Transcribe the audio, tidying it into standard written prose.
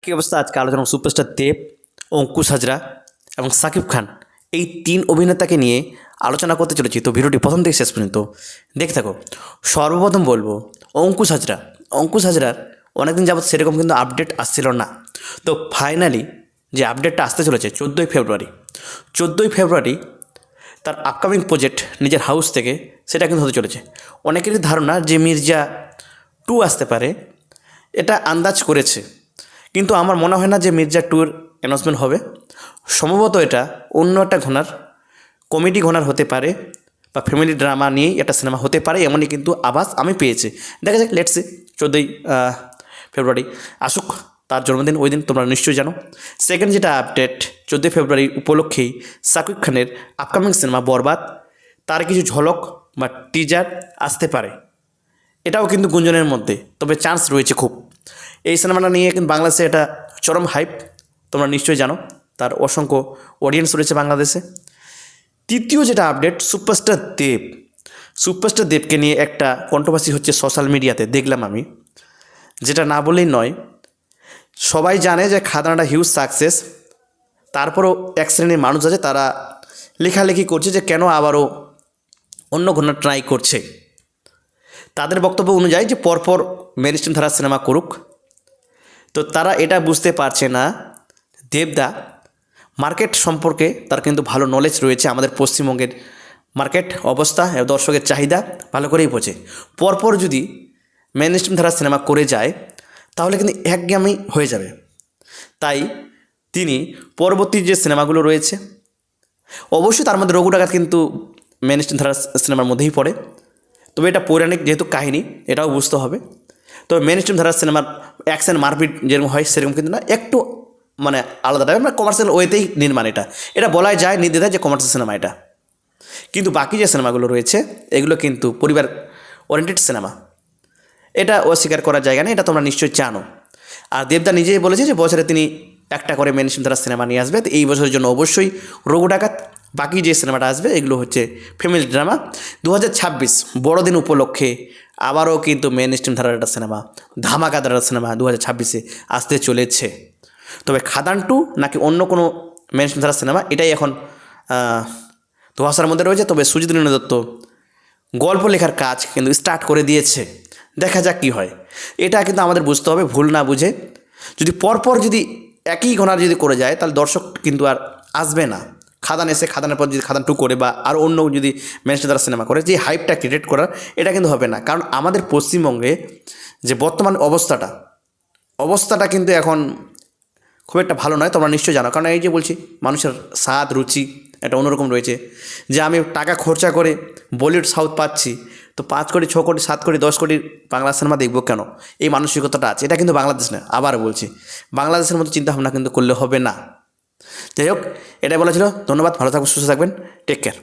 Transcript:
কী অবস্থা? আজকে আলোচনা সুপারস্টার দেব, অঙ্কুশ হাজরা এবং সাকিব খান, এই তিন অভিনেতাকে নিয়ে আলোচনা করতে চলেছি। তো ভিডিওটি প্রথম থেকে শেষ পর্যন্ত দেখে থাকো। সর্বপ্রথম বলবো অঙ্কুশ হাজরার অনেকদিন যাবৎ সেরকম কিন্তু আপডেট আসছিল না। তো ফাইনালি যে আপডেটটা আসতে চলেছে 14ই ফেব্রুয়ারি তার আপকামিং প্রজেক্ট নিজের হাউস থেকে সেটা কিন্তু হতে চলেছে। অনেকেরই ধারণা যে মির্জা 2 আসতে পারে, এটা আন্দাজ করেছে, কিন্তু আমার মনে হয় না যে মির্জা 2-এর অ্যানাউন্সমেন্ট হবে। সম্ভবত এটা অন্য একটা কমেডি ঘনার হতে পারে বা ফ্যামিলি ড্রামা নিয়েই একটা সিনেমা হতে পারে, এমনই কিন্তু আভাস আমি পেয়েছি। দেখা যাক, লেটস সি। 14ই ফেব্রুয়ারি আসুক, তার জন্মদিন ওই দিন, তোমরা নিশ্চয়ই জানো। সেকেন্ড যেটা আপডেট, 14ই ফেব্রুয়ারি উপলক্ষেই সাকিব খানের আপকামিং সিনেমা বরবাদ, তার কিছু ঝলক বা টিজার আসতে পারে। এটাও কিন্তু গুঞ্জনের মধ্যে, তবে চান্স রয়েছে খুব। এই সিনেমাটা নিয়ে কিন্তু বাংলাদেশে এটা চরম হাইপ, তোমরা নিশ্চয়ই জানো। তার অসংখ্য অডিয়েন্স রয়েছে বাংলাদেশে। তৃতীয় যেটা আপডেট, সুপারস্টার দেবকে নিয়ে একটা কন্ট্রোভার্সি হচ্ছে সোশ্যাল মিডিয়াতে, দেখলাম আমি, যেটা না বললেই নয়। সবাই জানে যে খাদানটা হিউজ সাকসেস, তারপরও এক শ্রেণীর মানুষ আছে তারা লেখালেখি করছে যে কেন আবারও অন্য ঘটনা ট্রাই করছে। তাদের বক্তব্য অনুযায়ী যে পরপর মেন স্ট্রিম ধারার সিনেমা করুক। তো তারা এটা বুঝতে পারছে না, দেবদা মার্কেট সম্পর্কে তার কিন্তু ভালো নলেজ রয়েছে। আমাদের পশ্চিমবঙ্গের মার্কেট অবস্থা, দর্শকের চাহিদা ভালো করেই বোঝে। পরপর যদি মেন স্ট্রিম ধারার সিনেমা করে যায় তাহলে কিন্তু একঘেয়েমি হয়ে যাবে। তাই তিনি পরবর্তী যে সিনেমাগুলো রয়েছে, অবশ্যই তার মধ্যে রঘু ডাকাত কিন্তু মেন স্ট্রিম ধারার সিনেমার মধ্যেই পড়ে, তবে এটা পৌরাণিক যেহেতু কাহিনী, এটাও বুঝতে হবে। তবে মেন স্ট্রিম ধারার সিনেমার অ্যাকশন মারপিট যেরকম হয় সেরকম কিন্তু না, একটু মানে আলাদা টাইপের, মানে কমার্শিয়াল ওয়েতেই নির্মাণ। এটা বলাই যায় নির্দ্বিধায় যে কমার্শিয়াল সিনেমা এটা। কিন্তু বাকি যে সিনেমাগুলো রয়েছে এগুলো কিন্তু পরিবার ওরিয়েন্টেড সিনেমা, এটা অস্বীকার করার জায়গা নেই, এটা তোমরা নিশ্চয়ই জানো। আর দেবদা নিজেই বলেছে যে বছরে তিনি একটা করে মেন স্ট্রিম ধারার সিনেমা নিয়ে আসবে। তো এই বছরের জন্য অবশ্যই রঘু ডাকাত, বাকি যে সিনেমাটা আসবে এগুলো হচ্ছে ফ্যামিলি ড্রামা। 2026 বড়দিন উপলক্ষে আবারও কিন্তু মেন স্ট্রিম ধারার একটা সিনেমা, ধামাকাদার সিনেমা 2026-এ আসতে চলেছে। তবে খাদান 2 নাকি অন্য কোনো মেন স্ট্রিম ধারার সিনেমা, এটাই এখন ধোঁয়াশার মধ্যে রয়েছে। তবে সুজিত দত্ত গল্প লেখার কাজ কিন্তু স্টার্ট করে দিয়েছে, দেখা যাক কী হয়। এটা কিন্তু আমাদের বুঝতে হবে, ভুল না বুঝে যদি পরপর যদি একই ঘনার যদি করে যায় তাহলে দর্শক কিন্তু আর আসবে না। খাদানের পর যদি খাদান 2 করে বা আর অন্য যদি মেনস্ট্রিম ধারার সিনেমা করে, যে হাইপটা ক্রিয়েট করার, এটা কিন্তু হবে না। কারণ আমাদের পশ্চিমবঙ্গে যে বর্তমান অবস্থাটা কিন্তু এখন খুব একটা ভালো নয়, তোমরা নিশ্চয়ই জানো। কারণ এই যে বলছি, মানুষের স্বাদ রুচি একটা অন্যরকম রয়েছে, যে আমি টাকা খরচা করে বলিউড সাউথ পাচ্ছি, তো 5 কোটি 6 কোটি 7 কোটি 10 কোটি বাংলা সিনেমা দেখবো কেন, এই মানসিকতাটা আছে। এটা কিন্তু বাংলাদেশ না, আবার বলছি, বাংলাদেশের মতো চিন্তাভাবনা কিন্তু করলে হবে না। যাই হোক, এটাই বলা ছিল। ধন্যবাদ, ভালো থাকবেন, সুস্থ থাকবেন, টেক কেয়ার।